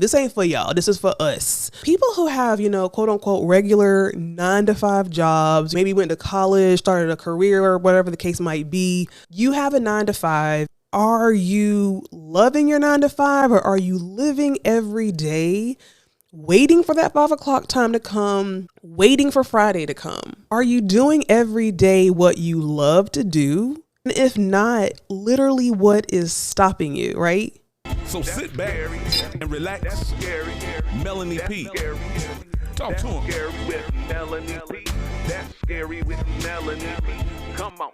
This ain't for y'all. This is for us. People who have, quote unquote, regular 9-to-5 jobs, maybe went to college, started a career or whatever the case might be. You have a 9-to-5. Are you loving your 9-to-5 or are you living every day waiting for that 5 o'clock time to come, waiting for Friday to come? Are you doing every day what you love to do? And if not, literally what is stopping you, right? So sit back and relax. That's scary. Melanie P. Talk to him. Scary with Melanie P. That's scary with Melanie P. Come on.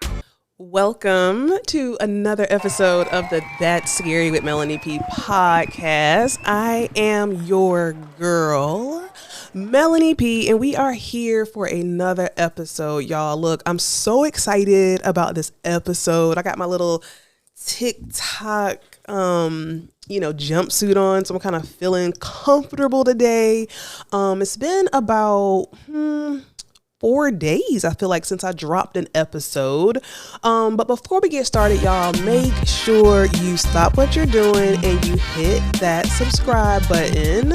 Welcome to another episode of the That's Scary with Melanie P podcast. I am your girl, Melanie P, and we are here for another episode, y'all. Look, I'm so excited about this episode. I got my little TikTok jumpsuit on, so I'm kind of feeling comfortable today. It's been about 4 days, I feel like, since I dropped an episode. But before we get started, y'all, make sure you stop what you're doing and you hit that subscribe button.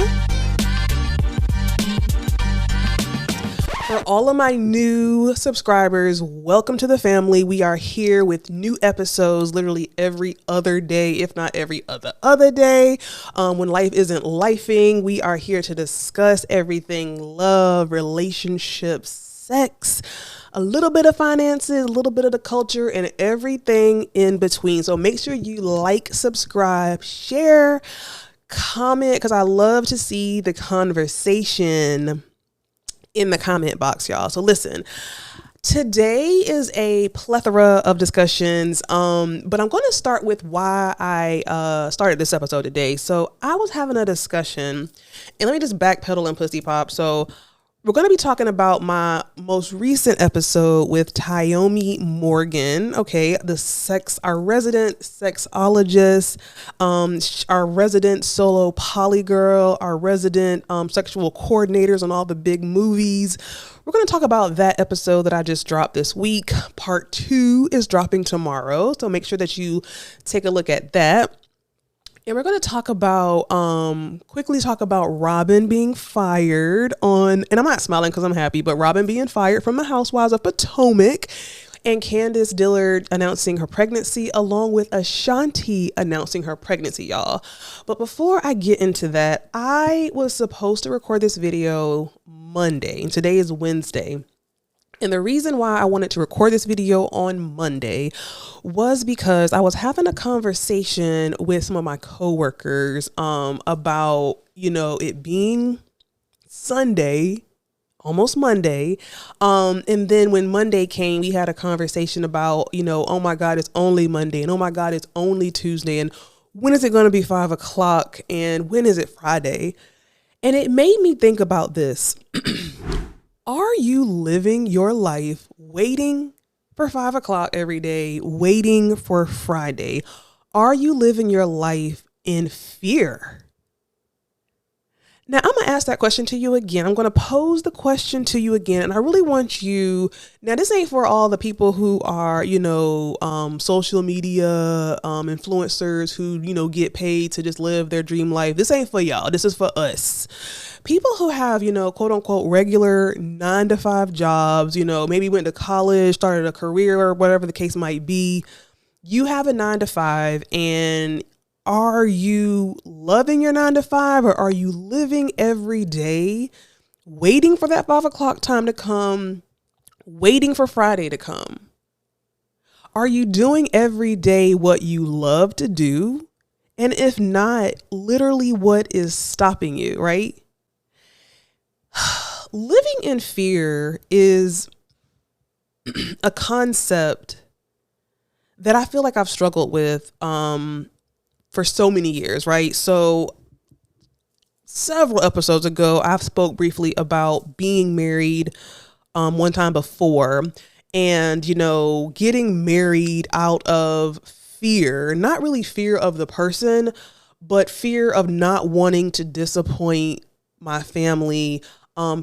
For all of my new subscribers, welcome to the family. We are here with new episodes literally every other day, if not every other day. When life isn't lifing, we are here to discuss everything love, relationships, sex, a little bit of finances, a little bit of the culture, and everything in between. So make sure you like, subscribe, share, comment, because I love to see the conversation in the comment box, y'all. So listen, today is a plethora of discussions, but I'm going to start with why I started this episode today. So I was having a discussion, and let me just backpedal and pussy pop. So we're going to be talking about my most recent episode with Tyomi Morgan. Okay, our resident sexologist, our resident solo poly girl, our resident sexual coordinators on all the big movies. We're going to talk about that episode that I just dropped this week. Part 2 is dropping tomorrow, so make sure that you take a look at that. And we're going to quickly talk about Robyn being fired and I'm not smiling because I'm happy, but Robyn being fired from the Housewives of Potomac, and Candace Dillard announcing her pregnancy, along with Ashanti announcing her pregnancy, y'all. But before I get into that, I was supposed to record this video Monday, and today is Wednesday. And the reason why I wanted to record this video on Monday was because I was having a conversation with some of my coworkers about, it being Sunday, almost Monday. And then when Monday came, we had a conversation about, oh my God, it's only Monday, and oh my God, it's only Tuesday, and when is it going to be 5 o'clock, and when is it Friday? And it made me think about this. Are you living your life waiting for 5 o'clock every day, waiting for Friday? Are you living your life in fear? Now, I'm going to ask that question to you again. I'm going to pose the question to you again. And I really want you, now this ain't for all the people who are, social media influencers who, get paid to just live their dream life. This ain't for y'all. This is for us. People who have, quote unquote, regular 9-to-5 jobs, maybe went to college, started a career or whatever the case might be. You have a 9-to-5, and are you loving your 9-to-5 or are you living every day waiting for that 5 o'clock time to come, waiting for Friday to come? Are you doing every day what you love to do? And if not, literally what is stopping you, right? Living in fear is a concept that I feel like I've struggled with for so many years, right? So several episodes ago, I've spoke briefly about being married one time before, and, getting married out of fear, not really fear of the person, but fear of not wanting to disappoint my family,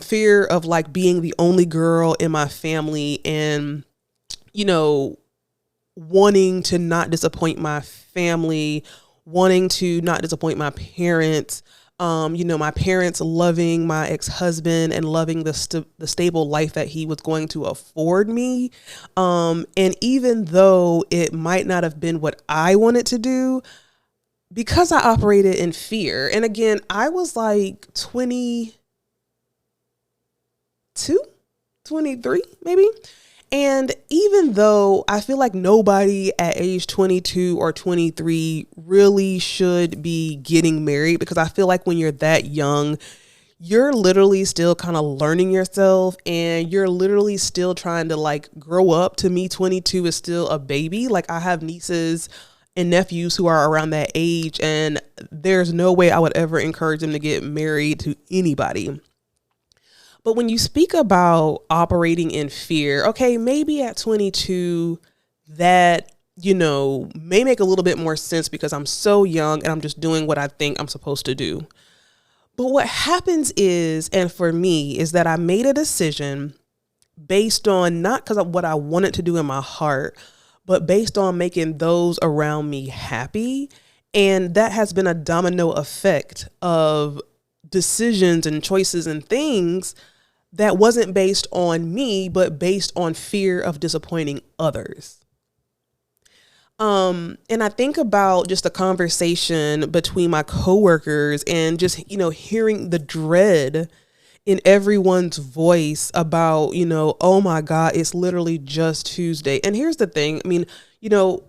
fear of like being the only girl in my family and, wanting to not disappoint my family, wanting to not disappoint my parents, My parents loving my ex-husband and loving the stable life that he was going to afford me. And even though it might not have been what I wanted to do, because I operated in fear. And again, I was like 22, 23, maybe. And even though I feel like nobody at age 22 or 23 really should be getting married, because I feel like when you're that young, you're literally still kind of learning yourself and you're literally still trying to like grow up. To me, 22 is still a baby. Like I have nieces and nephews who are around that age, and there's no way I would ever encourage them to get married to anybody. But when you speak about operating in fear, okay, maybe at 22, that, may make a little bit more sense because I'm so young and I'm just doing what I think I'm supposed to do. But what happens is, and for me, is that I made a decision based on not because of what I wanted to do in my heart, but based on making those around me happy. And that has been a domino effect of decisions and choices and things that wasn't based on me, but based on fear of disappointing others. And I think about just a conversation between my coworkers and just, hearing the dread in everyone's voice about, oh my God, it's literally just Tuesday. And here's the thing. I mean,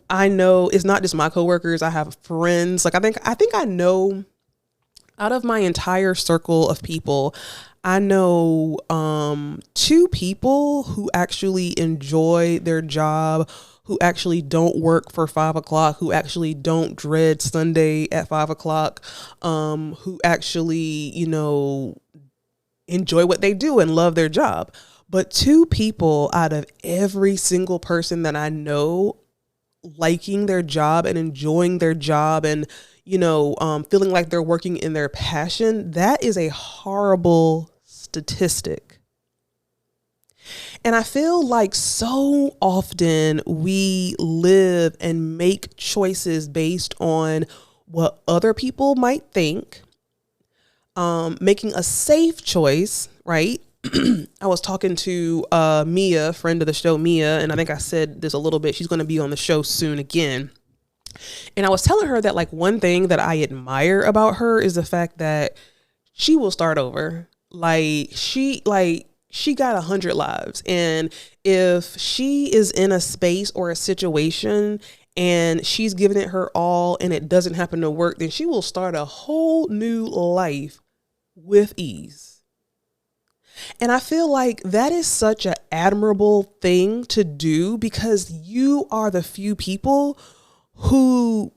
I know it's not just my coworkers. I have friends. Like, I think I know out of my entire circle of people, I know 2 people who actually enjoy their job, who actually don't work for 5 o'clock, who actually don't dread Sunday at 5 o'clock, who actually, enjoy what they do and love their job. But 2 people out of every single person that I know liking their job and enjoying their job and feeling like they're working in their passion, that is a horrible statistic. And I feel like so often we live and make choices based on what other people might think, making a safe choice, right? I was talking to Mia, friend of the show, Mia, and I think I said this a little bit. She's going to be on the show soon again. And I was telling her that like one thing that I admire about her is the fact that she will start over. She got 100 lives. And if she is in a space or a situation and she's giving it her all and it doesn't happen to work, then she will start a whole new life with ease. And I feel like that is such an admirable thing to do because you are the few people who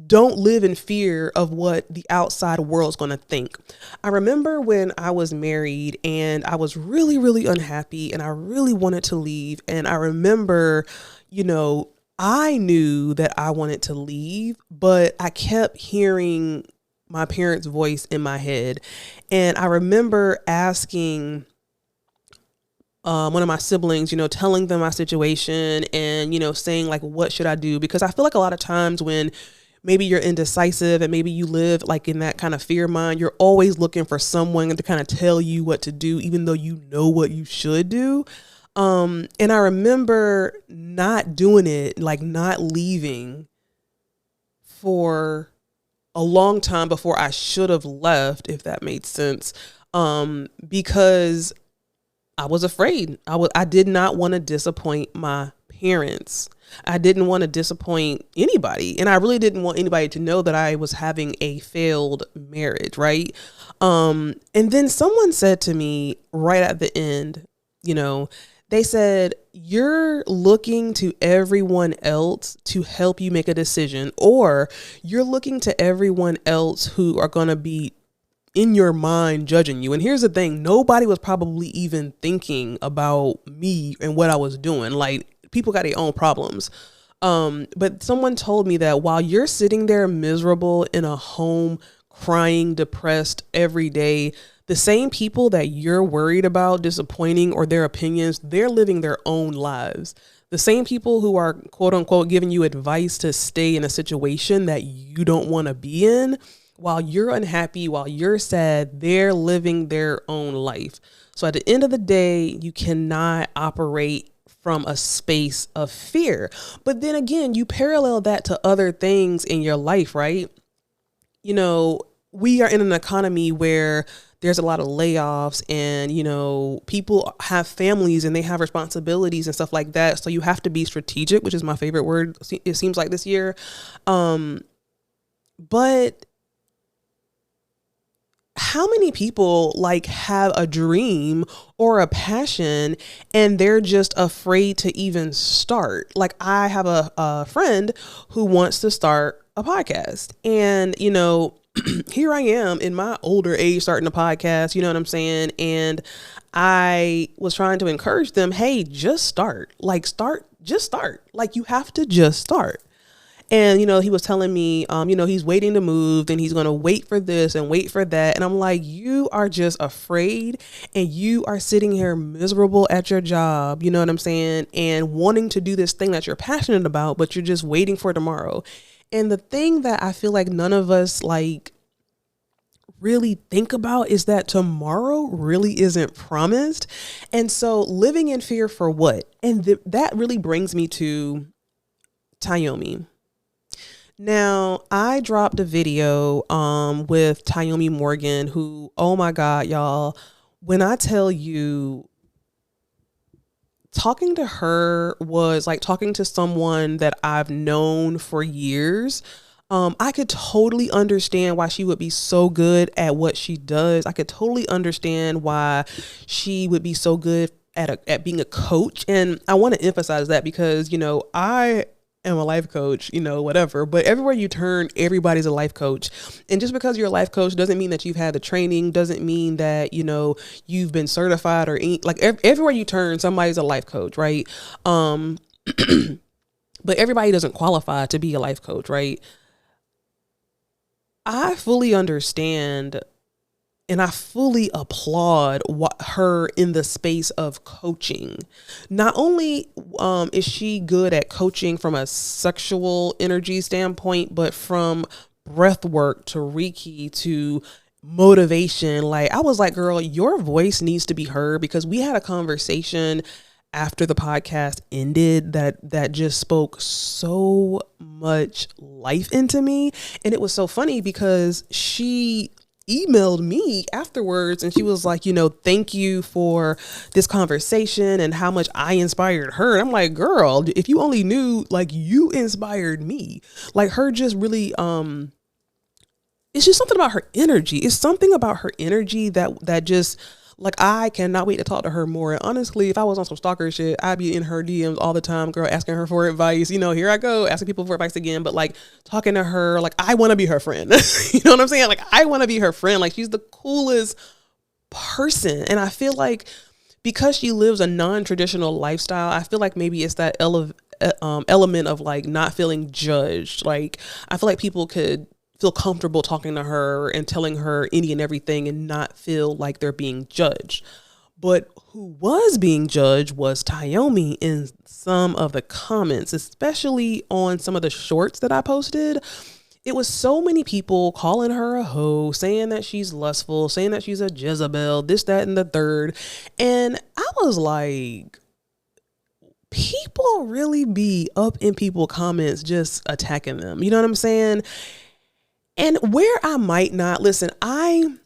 don't live in fear of what the outside world is going to think. I remember when I was married and I was really, really unhappy and I really wanted to leave. And I remember, I knew that I wanted to leave, but I kept hearing my parents' voice in my head. And I remember asking one of my siblings, telling them my situation and, saying like, what should I do? Because I feel like a lot of times when maybe you're indecisive and maybe you live like in that kind of fear mind, you're always looking for someone to kind of tell you what to do, even though you know what you should do. And I remember not doing it, like not leaving for a long time before I should have left, if that made sense. Because I was afraid. I did not want to disappoint my parents. I didn't want to disappoint anybody. And I really didn't want anybody to know that I was having a failed marriage, right? And then someone said to me right at the end, they said, you're looking to everyone else to help you make a decision, or you're looking to everyone else who are going to be in your mind judging you. And here's the thing, nobody was probably even thinking about me and what I was doing. Like, people got their own problems. But someone told me that while you're sitting there miserable in a home, crying, depressed every day, the same people that you're worried about disappointing or their opinions, they're living their own lives. The same people who are, quote unquote, giving you advice to stay in a situation that you don't want to be in, while you're unhappy, while you're sad, they're living their own life. So at the end of the day, you cannot operate from a space of fear. But then again, you parallel that to other things in your life, right? You know, we are in an economy where there's a lot of layoffs and, you know, people have families and they have responsibilities and stuff like that. So you have to be strategic, which is my favorite word, it seems like this year. But how many people like have a dream or a passion and they're just afraid to even start? Like I have a friend who wants to start a podcast, and, you know, here I am in my older age starting a podcast, you know what I'm saying? And I was trying to encourage them, hey, just start, like just start. Like you have to just start. And, you know, he was telling me, you know, he's waiting to move and he's going to wait for this and wait for that. And I'm like, you are just afraid and you are sitting here miserable at your job. You know what I'm saying? And wanting to do this thing that you're passionate about, but you're just waiting for tomorrow. And the thing that I feel like none of us like really think about is that tomorrow really isn't promised. And so living in fear for what? And that really brings me to Tayomi. Now, I dropped a video with Tayomi Morgan, who, oh my God, y'all, when I tell you, talking to her was like talking to someone that I've known for years. I could totally understand why she would be so good at what she does. I could totally understand why she would be so good at being a coach. And I want to emphasize that because, you know, I am a life coach, you know, whatever, but everywhere you turn, everybody's a life coach. And just because you're a life coach doesn't mean that you've had the training, doesn't mean that, you know, you've been certified or like everywhere you turn, somebody's a life coach, right? But everybody doesn't qualify to be a life coach, right? I fully understand and I fully applaud her in the space of coaching. Not only is she good at coaching from a sexual energy standpoint, but from breath work to Reiki to motivation. Like I was like, girl, your voice needs to be heard, because we had a conversation after the podcast ended that just spoke so much life into me. And it was so funny because she emailed me afterwards and she was like, you know, thank you for this conversation and how much I inspired her. And I'm like, girl, if you only knew, like, you inspired me. Like her just really, it's just something about her energy. It's something about her energy that just, like, I cannot wait to talk to her more. And honestly, if I was on some stalker shit, I'd be in her DMs all the time, girl, asking her for advice. You know, here I go, asking people for advice again. But like talking to her, like, I want to be her friend. You know what I'm saying? Like, I want to be her friend. Like, she's the coolest person. And I feel like because she lives a non-traditional lifestyle, I feel like maybe it's that element of like not feeling judged. Like, I feel like people could feel comfortable talking to her and telling her any and everything and not feel like they're being judged. But who was being judged was Tayomi in some of the comments, especially on some of the shorts that I posted. It was so many people calling her a hoe, saying that she's lustful, saying that she's a Jezebel, this, that, and the third. And I was like, people really be up in people's comments just attacking them. You know what I'm saying? And where I might not listen, I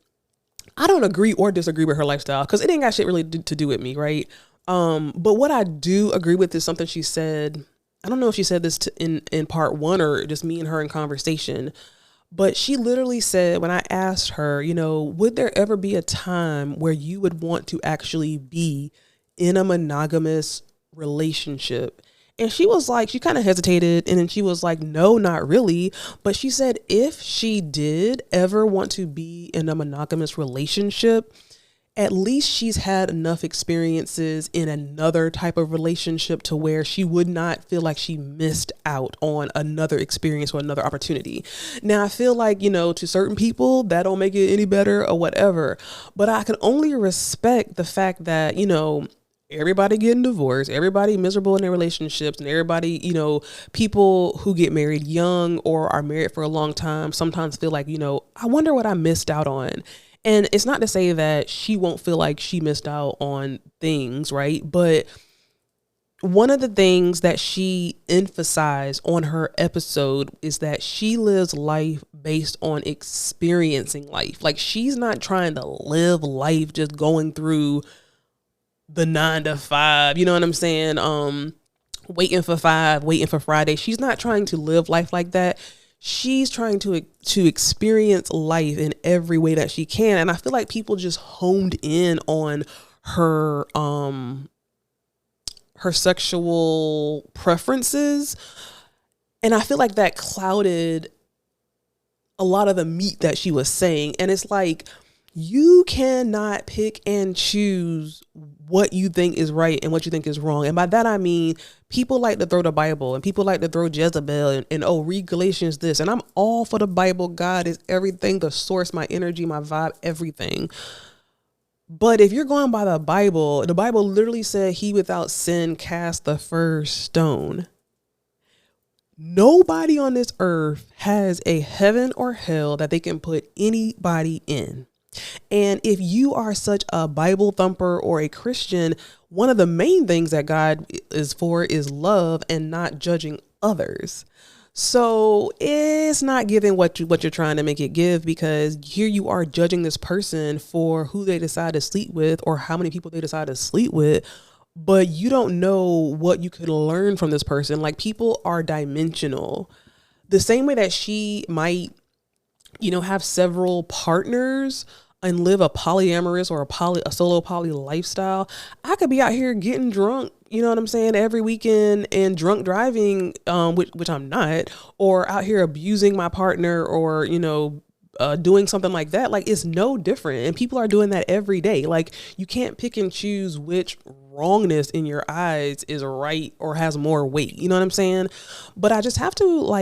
don't agree or disagree with her lifestyle, because it ain't got shit really to do with me, right? But what I do agree with is something she said. I don't know if she said this in part one or just me and her in conversation, but she literally said, when I asked her, you know, would there ever be a time where you would want to actually be in a monogamous relationship? And she was like, she kind of hesitated, and then she was like, no, not really. But she said if she did ever want to be in a monogamous relationship, at least she's had enough experiences in another type of relationship to where she would not feel like she missed out on another experience or another opportunity. Now, I feel like, you know, to certain people, that don't make it any better or whatever. But I can only respect the fact that, you know, everybody getting divorced, everybody miserable in their relationships, and everybody, people who get married young or are married for a long time sometimes feel like, I wonder what I missed out on. And it's not to say that she won't feel like she missed out on things, right? But one of the things that she emphasized on her episode is that she lives life based on experiencing life. Like, she's not trying to live life just going through the 9 to 5, you know what I'm saying? Waiting for 5, waiting for Friday. She's not trying to live life like that. She's trying to experience life in every way that she can. And I feel like people just honed in on her sexual preferences. And I feel like that clouded a lot of the meat that she was saying. And it's like, you cannot pick and choose what you think is right and what you think is wrong. And by that, I mean, people like to throw the Bible and people like to throw Jezebel and oh, read Galatians this. And I'm all for the Bible. God is everything, the source, my energy, my vibe, everything. But if you're going by the Bible literally said he without sin cast the first stone. Nobody on this earth has a heaven or hell that they can put anybody in. And if you are such a Bible thumper or a Christian, one of the main things that God is for is love and not judging others. So it's not giving what you're trying to make it give, because here you are judging this person for who they decide to sleep with or how many people they decide to sleep with. But you don't know what you could learn from this person. Like, people are dimensional. The same way that she might, have several partners and live a polyamorous or a solo poly lifestyle. I could be out here getting drunk, you know what I'm saying, every weekend and drunk driving, which I'm not, or out here abusing my partner or, doing something like that. Like, it's no different. And people are doing that every day. Like, you can't pick and choose which wrongness in your eyes is right or has more weight. You know what I'm saying? But I just have to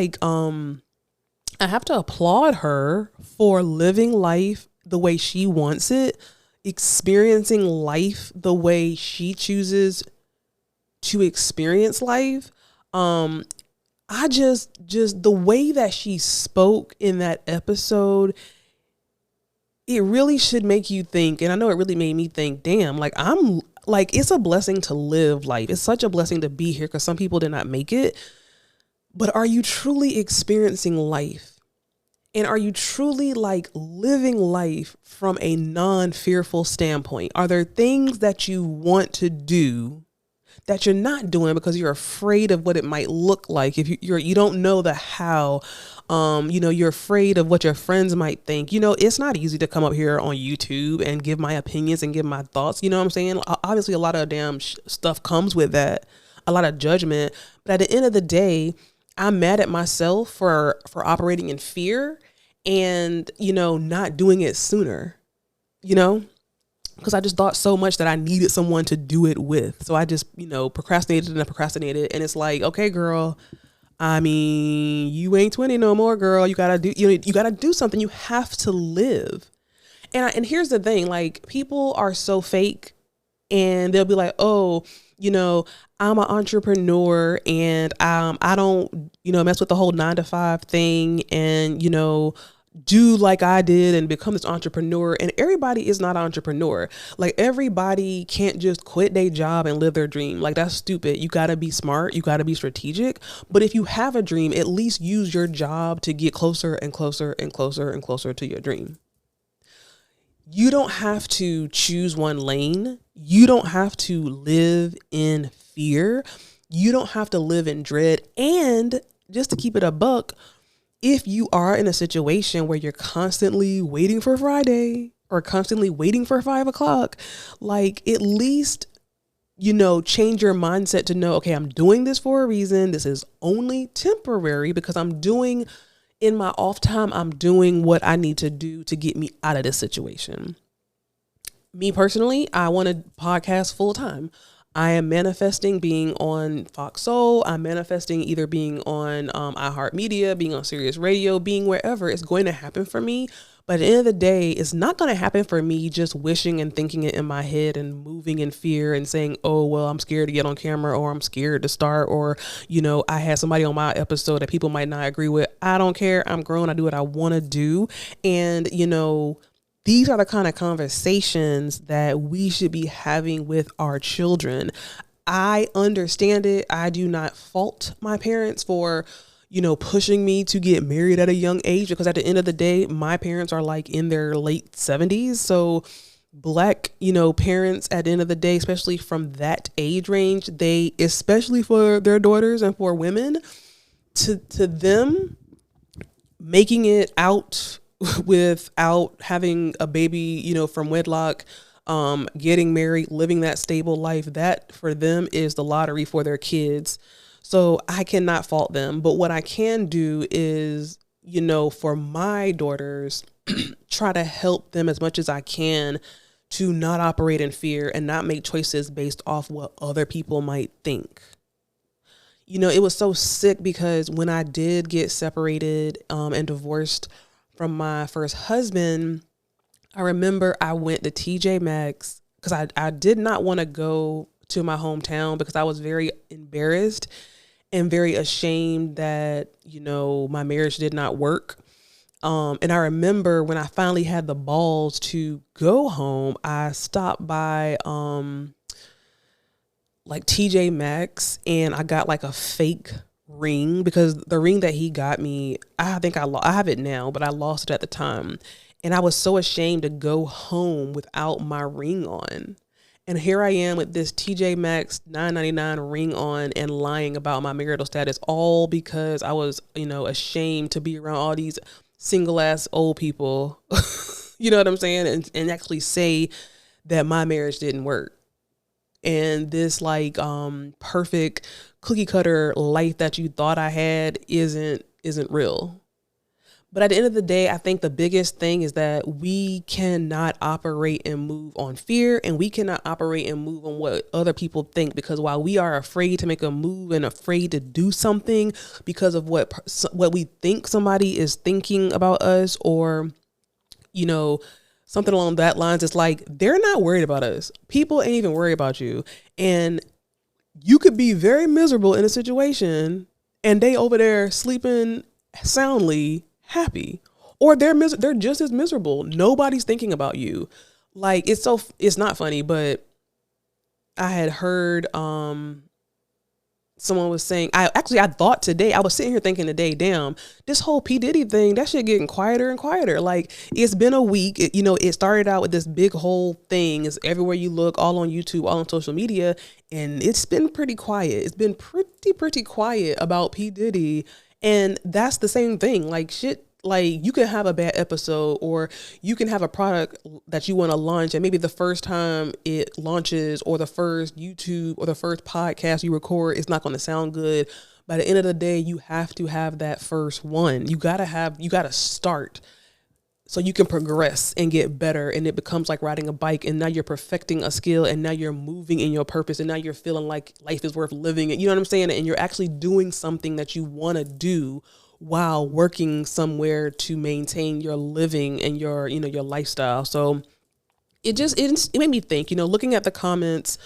I have to applaud her for living life the way she wants it, experiencing life the way she chooses to experience life. I just the way that she spoke in that episode, it really should make you think. And I know it really made me think, damn, it's a blessing to live life. It's such a blessing to be here, because some people did not make it. But are you truly experiencing life? And are you truly living life from a non-fearful standpoint? Are there things that you want to do that you're not doing because you're afraid of what it might look like? If you don't know the how, you're afraid of what your friends might think. It's not easy to come up here on YouTube and give my opinions and give my thoughts. You know what I'm saying? Obviously, a lot of damn stuff comes with that, a lot of judgment. But at the end of the day, I'm mad at myself for operating in fear and, not doing it sooner, because I just thought so much that I needed someone to do it with. So I just, procrastinated. And it's like, okay, girl, I mean, you ain't 20 no more, girl. You gotta do something. You have to live. And here's the thing, people are so fake, and they'll be like, oh, I'm an entrepreneur and I don't, mess with the whole 9 to 5 thing and, do like I did and become this entrepreneur. And everybody is not an entrepreneur. Everybody can't just quit their job and live their dream. That's stupid. You got to be smart. You got to be strategic. But if you have a dream, at least use your job to get closer and closer and closer and closer to your dream. You don't have to choose one lane. You don't have to live in fear. You don't have to live in dread. And just to keep it a buck, if you are in a situation where you're constantly waiting for Friday or constantly waiting for 5 o'clock, at least, change your mindset to know, okay, I'm doing this for a reason. This is only temporary because in my off time, I'm doing what I need to do to get me out of this situation. Me personally, I want to podcast full time. I am manifesting being on Fox Soul. I'm manifesting either being on iHeartMedia, being on Sirius Radio, being wherever. It's going to happen for me. But at the end of the day, it's not going to happen for me just wishing and thinking it in my head and moving in fear and saying, oh, well, I'm scared to get on camera, or I'm scared to start, or, I had somebody on my episode that people might not agree with. I don't care. I'm grown. I do what I want to do. And, these are the kind of conversations that we should be having with our children. I understand it. I do not fault my parents for pushing me to get married at a young age, because at the end of the day, my parents are like in their late 70s. So Black, parents at the end of the day, especially from that age range, they, especially for their daughters and for women, to them, making it out without having a baby, from wedlock, getting married, living that stable life, that for them is the lottery for their kids. So I cannot fault them. But what I can do is, for my daughters, try to help them as much as I can to not operate in fear and not make choices based off what other people might think. It was so sick because when I did get separated and divorced from my first husband, I remember I went to TJ Maxx because I did not want to go to my hometown because I was very embarrassed and very ashamed that, my marriage did not work. And I remember when I finally had the balls to go home, I stopped by like TJ Maxx and I got like a fake ring, because the ring that he got me, I think I have it now, but I lost it at the time. And I was so ashamed to go home without my ring on. And here I am with this TJ Maxx $9.99 ring on and lying about my marital status, all because I was, ashamed to be around all these single ass old people, you know what I'm saying? And actually say that my marriage didn't work. And this like perfect cookie cutter life that you thought I had isn't real. But at the end of the day, I think the biggest thing is that we cannot operate and move on fear, and we cannot operate and move on what other people think, because while we are afraid to make a move and afraid to do something because of what we think somebody is thinking about us, or, something along that lines, it's like, they're not worried about us. People ain't even worried about you. And you could be very miserable in a situation and they over there sleeping soundly happy, or they're just as miserable. Nobody's thinking about you. Like, it's not funny, but I had heard someone was saying, I thought today, I was sitting here thinking today, damn, this whole P. Diddy thing, that shit getting quieter and quieter. Like, it's been a week. It started out with this big whole thing. It's everywhere you look, all on YouTube, all on social media. And it's been pretty quiet. It's been pretty quiet about P. Diddy. And that's the same thing. Like, shit, like, you can have a bad episode, or you can have a product that you want to launch, and maybe the first time it launches, or the first YouTube or the first podcast you record, it's not going to sound good. By the end of the day, you have to have that first one. You got to start so you can progress and get better. And it becomes like riding a bike, and now you're perfecting a skill, and now you're moving in your purpose, and now you're feeling like life is worth living. You know what I'm saying? And you're actually doing something that you want to do while working somewhere to maintain your living and your, your lifestyle. So it made me think, looking at the comments,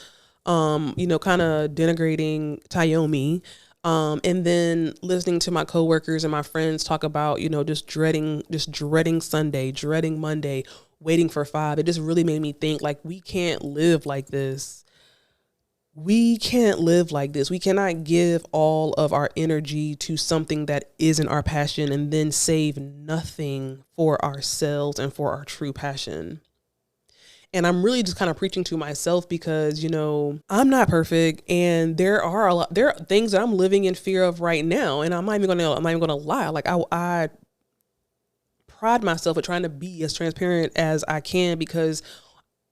kind of denigrating Tayomi, and then listening to my coworkers and my friends talk about, just dreading Sunday, dreading Monday, waiting for 5. It just really made me think, like, we can't live like this. We can't live like this. We cannot give all of our energy to something that isn't our passion and then save nothing for ourselves and for our true passion. And I'm really just kind of preaching to myself because, I'm not perfect, and there are things that I'm living in fear of right now. And I'm not even gonna lie. Like, I pride myself at trying to be as transparent as I can, because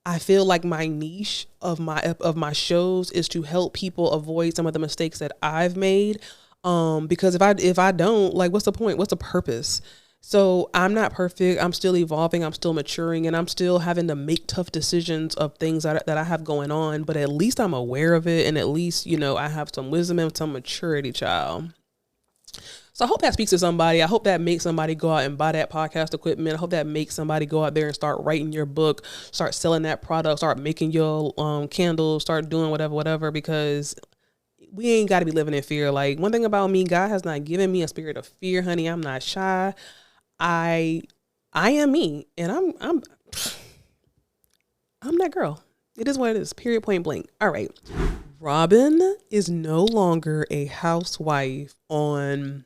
I feel like my niche of my shows is to help people avoid some of the mistakes that I've made. Because if I don't, like, what's the point? What's the purpose? So I'm not perfect. I'm still evolving. I'm still maturing, and I'm still having to make tough decisions of things that I have going on. But at least I'm aware of it, and at least, I have some wisdom and some maturity, child. So I hope that speaks to somebody. I hope that makes somebody go out and buy that podcast equipment. I hope that makes somebody go out there and start writing your book, start selling that product, start making your candles, start doing whatever, because we ain't got to be living in fear. Like, one thing about me, God has not given me a spirit of fear, honey. I'm not shy. I am me, and I'm that girl. It is what it is. Period. Point blank. All right. Robyn is no longer a housewife on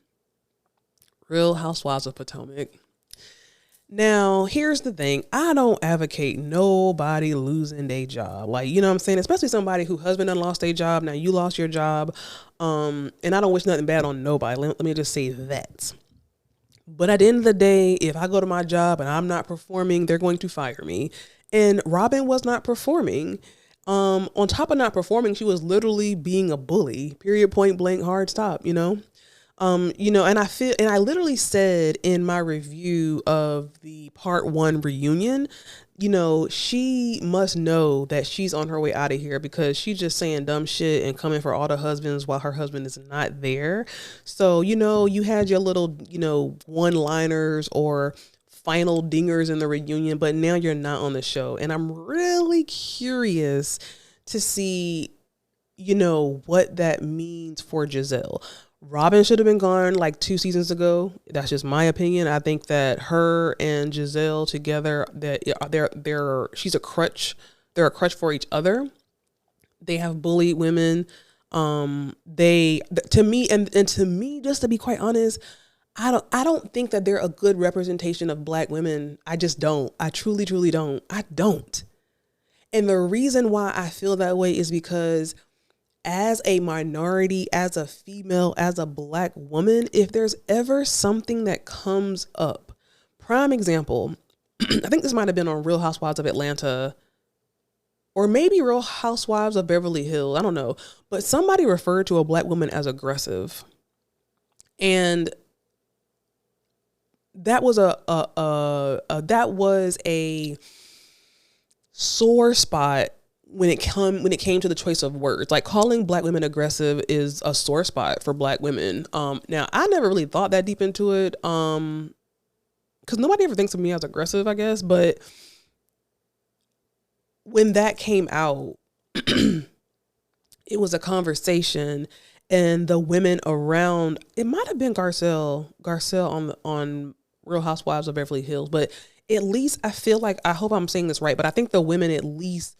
Real Housewives of Potomac. Now, here's the thing. I don't advocate nobody losing their job. Like, you know what I'm saying? Especially somebody who husband done lost their job. Now you lost your job. And I don't wish nothing bad on nobody. Let me just say that. But at the end of the day, if I go to my job and I'm not performing, they're going to fire me. And Robyn was not performing. On top of not performing, she was literally being a bully. Period, point blank, hard stop, you know? And I literally said in my review of the part 1 reunion, she must know that she's on her way out of here, because she's just saying dumb shit and coming for all the husbands while her husband is not there. So, you had your little, one-liners or final dingers in the reunion, but now you're not on the show. And I'm really curious to see, what that means for Giselle. Robyn should have been gone like 2 seasons ago. That's just my opinion. I think that her and Giselle together, that she's a crutch. They're a crutch for each other. They have bullied women. To me, just to be quite honest, I don't think that they're a good representation of Black women. I just don't. I truly, truly don't. I don't. And the reason why I feel that way is because as a minority, as a female, as a Black woman, if there's ever something that comes up, prime example, I think this might have been on Real Housewives of Atlanta, or maybe Real Housewives of Beverly Hills, I don't know, but somebody referred to a Black woman as aggressive. And that was a sore spot when it came to the choice of words. Like, calling Black women aggressive is a sore spot for Black women. Now I never really thought that deep into it, because nobody ever thinks of me as aggressive, I guess. But when that came out, it was a conversation, and the women around, it might have been Garcelle on Real Housewives of Beverly Hills, but at least I feel like, I hope I'm saying this right, but I think the women at least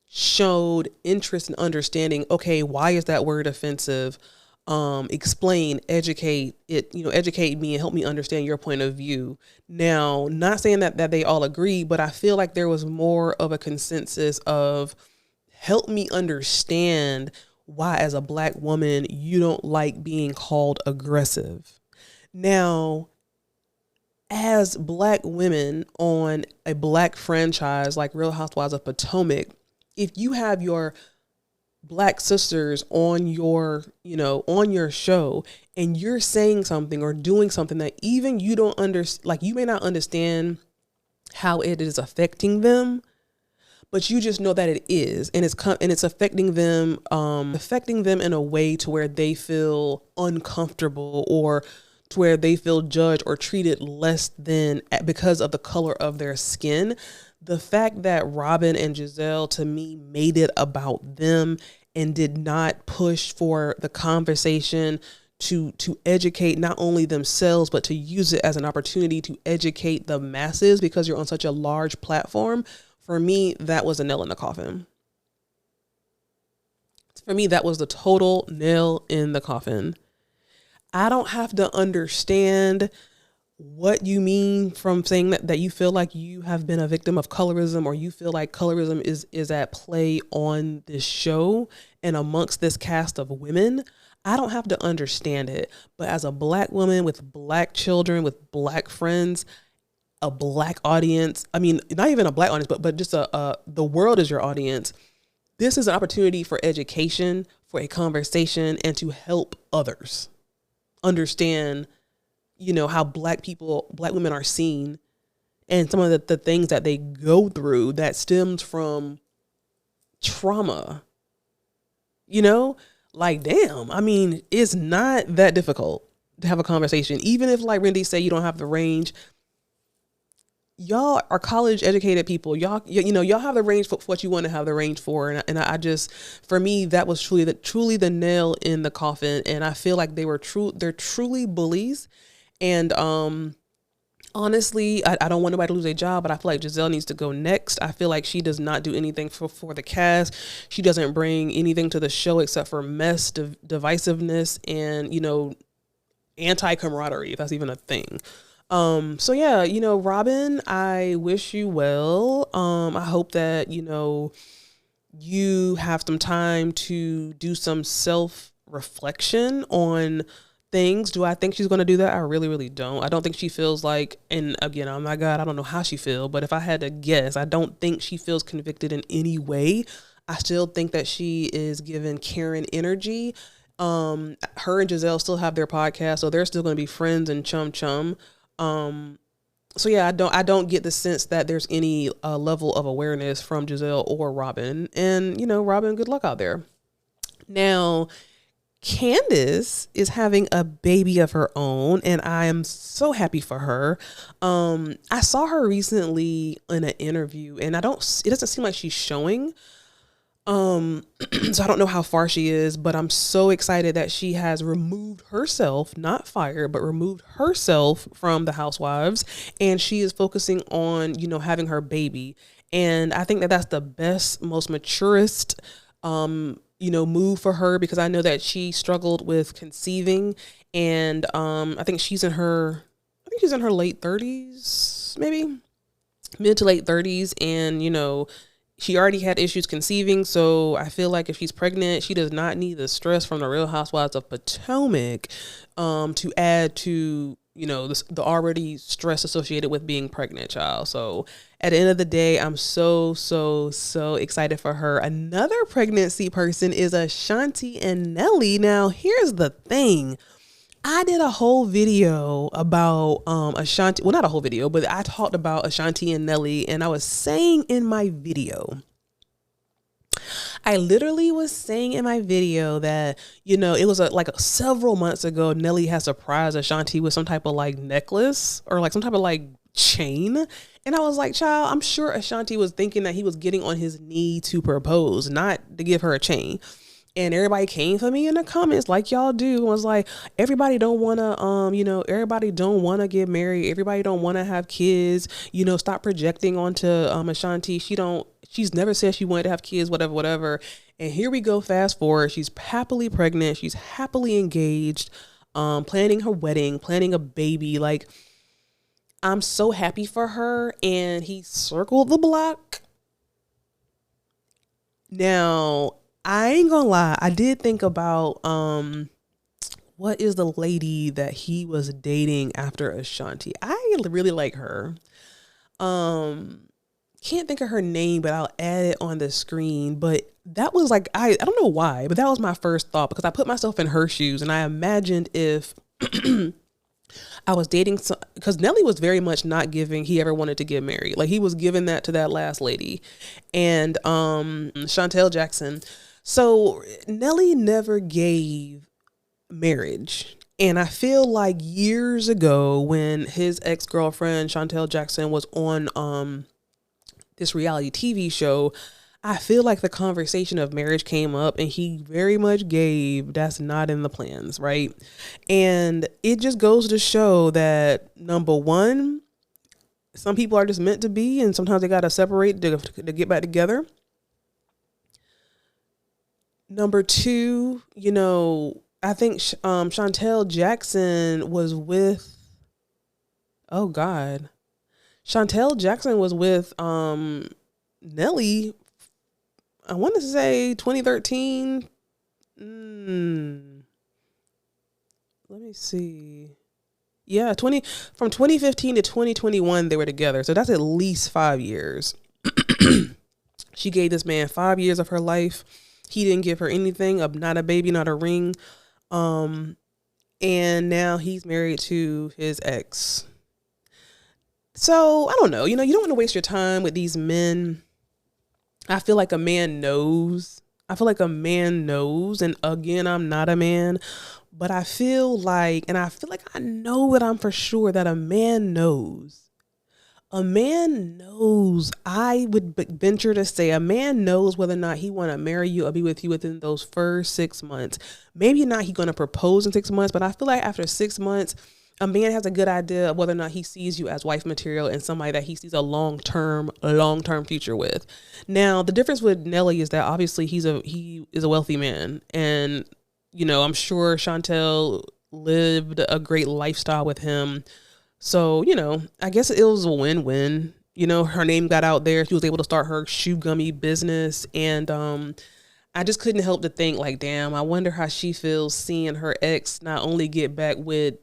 showed interest in understanding, okay, why is that word offensive? Explain, educate me and help me understand your point of view. Now, not saying that they all agree, but I feel like there was more of a consensus of, help me understand why as a Black woman, you don't like being called aggressive. Now, as Black women on a Black franchise like Real Housewives of Potomac, if you have your Black sisters on your show, and you're saying something or doing something that even you don't understand, like, you may not understand how it is affecting them, but you just know that it is, and it's affecting them in a way to where they feel uncomfortable, or to where they feel judged or treated less than because of the color of their skin. The fact that Robyn and Giselle, to me, made it about them and did not push for the conversation to educate not only themselves, but to use it as an opportunity to educate the masses, because you're on such a large platform. For me, that was a nail in the coffin. For me, that was the total nail in the coffin. I don't have to understand what you mean from saying that you feel like you have been a victim of colorism, or you feel like colorism is at play on this show and amongst this cast of women. I don't have to understand it. But as a Black woman with Black children, with Black friends, a Black audience, I mean, not even a Black audience, but just the world is your audience. This is an opportunity for education, for a conversation, and to help others understand, how Black women are seen, and some of the things that they go through that stems from trauma. Like, damn, I mean, it's not that difficult. to have a conversation. Even if, like Randy say, you don't have the range, y'all are college educated people. Y'all have the range for what you want to have the range for. And I just, for me, that was truly the nail in the coffin. And I feel like they're truly bullies. And, honestly, I don't want nobody to lose their job, but I feel like Giselle needs to go next. I feel like she does not do anything for the cast. She doesn't bring anything to the show except for mess, divisiveness, and, anti-camaraderie, if that's even a thing. So yeah, Robyn, I wish you well. I hope that, you have some time to do some self-reflection on things. Do I think she's going to do that? I really, really don't. I don't think she feels like, and again, oh my God, I don't know how she feels, but if I had to guess, I don't think she feels convicted in any way. I still think that she is giving Karen energy. Her and Giselle still have their podcast, so they're still going to be friends and chum. So yeah, I don't get the sense that there's any level of awareness from Giselle or Robyn. And, Robyn, good luck out there. Now, Candace is having a baby of her own, and I am so happy for her. I saw her recently in an interview, and it doesn't seem like she's showing. So I don't know how far she is, but I'm so excited that she has removed herself, not fired, but removed herself from the Housewives, and she is focusing on, having her baby. And I think that that's the best, most maturest, move for her, because I know that she struggled with conceiving, and I think she's in her late 30s, maybe mid to late 30s, and she already had issues conceiving. So I feel like if she's pregnant, she does not need the stress from the Real Housewives of Potomac to add to the already stress associated with being pregnant, child. So at the end of the day, I'm so excited for her. Another pregnancy person is Ashanti and Nelly. Now, here's the thing. I did a whole video about Ashanti. Well, not a whole video, but I talked about Ashanti and Nelly, and I was saying in my video, I literally was saying in my video that, it was several months ago, Nelly had surprised Ashanti with some type of like necklace or like some type of like chain. And I was like, child, I'm sure Ashanti was thinking that he was getting on his knee to propose, not to give her a chain. And everybody came for me in the comments like y'all do. It was like, everybody don't want to, everybody don't want to get married. Everybody don't want to have kids. Stop projecting onto Ashanti. She's never said she wanted to have kids, whatever. And here we go, fast forward. She's happily pregnant. She's happily engaged, planning her wedding, planning a baby. Like, I'm so happy for her. And he circled the block. Now, I ain't gonna lie. I did think about, what is the lady that he was dating after Ashanti? I really like her. Can't think of her name, but I'll add it on the screen. But that was like, I don't know why, but that was my first thought, because I put myself in her shoes and I imagined if I was dating because Nelly was very much not giving he ever wanted to get married. Like, he was giving that to that last lady, and Chantel Jackson. So Nelly never gave marriage. And I feel like years ago, when his ex-girlfriend Chantel Jackson was on this reality TV show, I feel like the conversation of marriage came up, and he very much gave that's not in the plans, right? And it just goes to show that, number one, some people are just meant to be, and sometimes they got to separate to get back together. Number two, I think Chantel Jackson was with, oh God, Chantel Jackson was with Nelly, I want to say 2013. Let me see. Yeah, from 2015 to 2021, they were together. So that's at least 5 years. She gave this man 5 years of her life. He didn't give her anything, not a baby, not a ring. And now he's married to his ex. So I don't know, you don't want to waste your time with these men. I feel like a man knows I feel like a man knows, and again, I'm not a man, but I feel like, and I feel like I know that I'm for sure that a man knows. A man knows, I would venture to say, a man knows whether or not he want to marry you or be with you within those first 6 months. Maybe not he going to propose in 6 months, but I feel like after 6 months, a man has a good idea of whether or not he sees you as wife material and somebody that he sees a long-term future with. Now, the difference with Nelly is that obviously he is a wealthy man. And, you know, I'm sure Chantel lived a great lifestyle with him. So, you know, I guess it was a win-win. You know, her name got out there. She was able to start her shoe gummy business. And I just couldn't help to think like, damn, I wonder how she feels seeing her ex not only get back with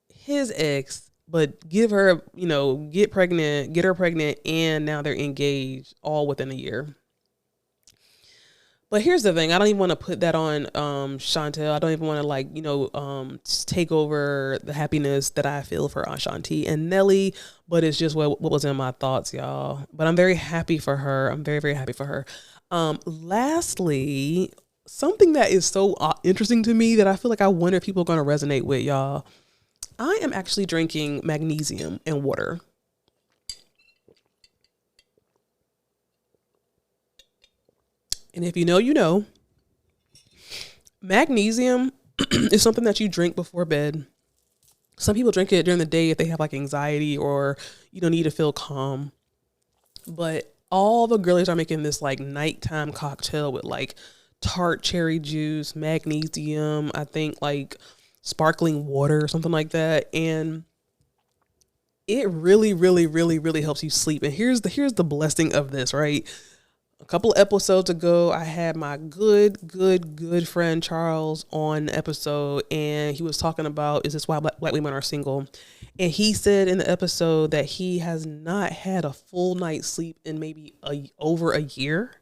his ex, but give her, you know, get her pregnant, and now they're engaged all within a year. But here's the thing. I don't even want to put that on Chantel. I don't even want to, like, you know, take over the happiness that I feel for Ashanti and Nelly. But it's just what was in my thoughts, y'all. But I'm very happy for her. I'm very, very happy for her. Lastly, something that is so interesting to me that I feel like I wonder if people are going to resonate with, y'all. I am actually drinking magnesium and water. And if you know, you know, magnesium is something that you drink before bed. Some people drink it during the day if they have like anxiety or, you know, need to feel calm. But all the girlies are making this like nighttime cocktail with like tart cherry juice, magnesium, I think like sparkling water or something like that. And it really, really, really, really helps you sleep. And here's the blessing of this, right? A couple of episodes ago, I had my good friend Charles on the episode, and he was talking about, is this why black women are single? And he said in the episode that he has not had a full night's sleep in maybe over a year.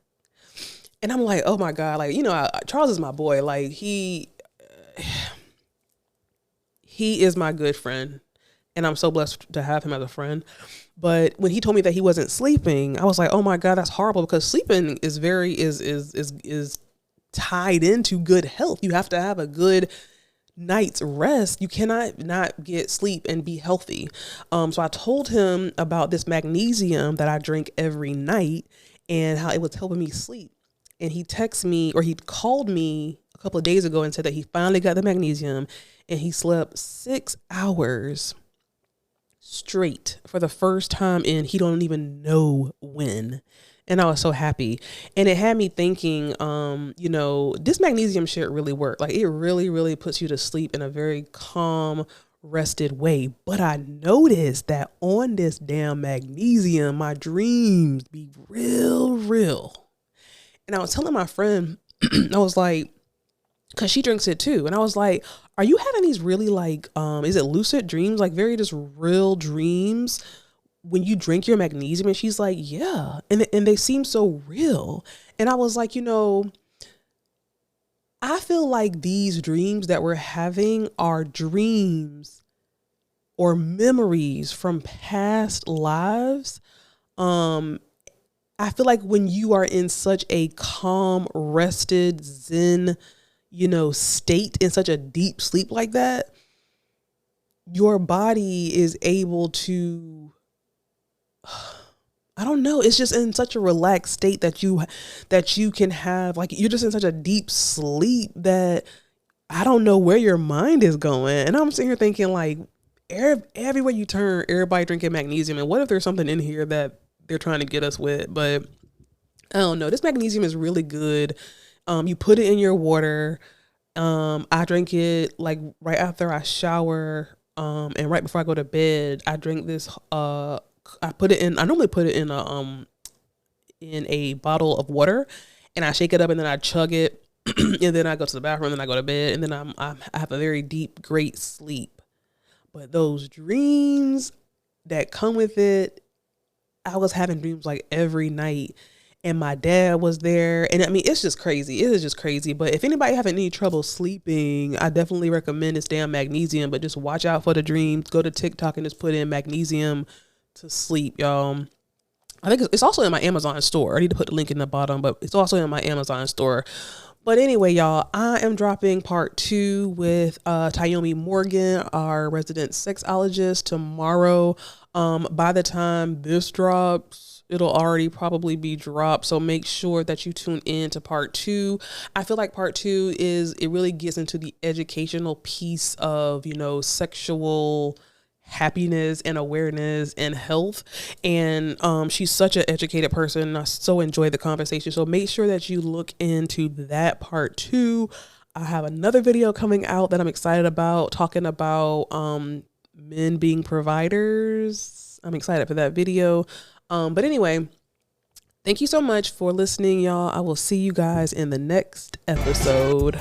And I'm like, oh my God, like, you know, Charles is my boy. Like he is my good friend, and I'm so blessed to have him as a friend. But when he told me that he wasn't sleeping, I was like, oh my God, that's horrible, because sleeping is is tied into good health. You have to have a good night's rest. You cannot not get sleep and be healthy. So I told him about this magnesium that I drink every night and how it was helping me sleep. And he texted me, or he called me a couple of days ago and said that he finally got the magnesium and he slept 6 hours straight for the first time in he don't even know when. And I was so happy. And it had me thinking, you know, this magnesium shit really worked. Like it really, really puts you to sleep in a very calm, rested way. But I noticed that on this damn magnesium, my dreams be real. And I was telling my friend, I was like, cause she drinks it too. And I was like, are you having these really like, is it lucid dreams? Like very just real dreams when you drink your magnesium? And she's like, yeah. And they seem so real. And I was like, you know, I feel like these dreams that we're having are dreams or memories from past lives. I feel like when you are in such a calm, rested, zen, you know, state, in such a deep sleep like that, your body is able to, I don't know, it's just in such a relaxed state that you can have, like, you're just in such a deep sleep that I don't know where your mind is going. And I'm sitting here thinking, like, everywhere you turn, everybody drinking magnesium. And what if there's something in here that they're trying to get us with? But I don't know. This magnesium is really good. You put it in your water. I drink it like right after I shower. And right before I go to bed, I drink this. I normally put it in a bottle of water, and I shake it up, and then I chug it, and then I go to the bathroom, and then I go to bed, and then I have a very deep, great sleep. But those dreams that come with it, I was having dreams like every night. And my dad was there. And I mean, it's just crazy. It is just crazy. But if anybody having any trouble sleeping, I definitely recommend this damn magnesium. But just watch out for the dreams. Go to TikTok and just put in magnesium to sleep, y'all. I think it's also in my Amazon store. I need to put the link in the bottom, but it's also in my Amazon store. But anyway, y'all, I am dropping part 2 with Tayomi Morgan, our resident sexologist, tomorrow. By the time this drops, it'll already probably be dropped. So make sure that you tune in to part 2. I feel like part 2 it really gets into the educational piece of, sexual happiness and awareness and health. And she's such an educated person. I so enjoy the conversation. So make sure that you look into that part 2. I have another video coming out that I'm excited about, talking about men being providers. I'm excited for that video. But anyway, thank you so much for listening, y'all. I will see you guys in the next episode.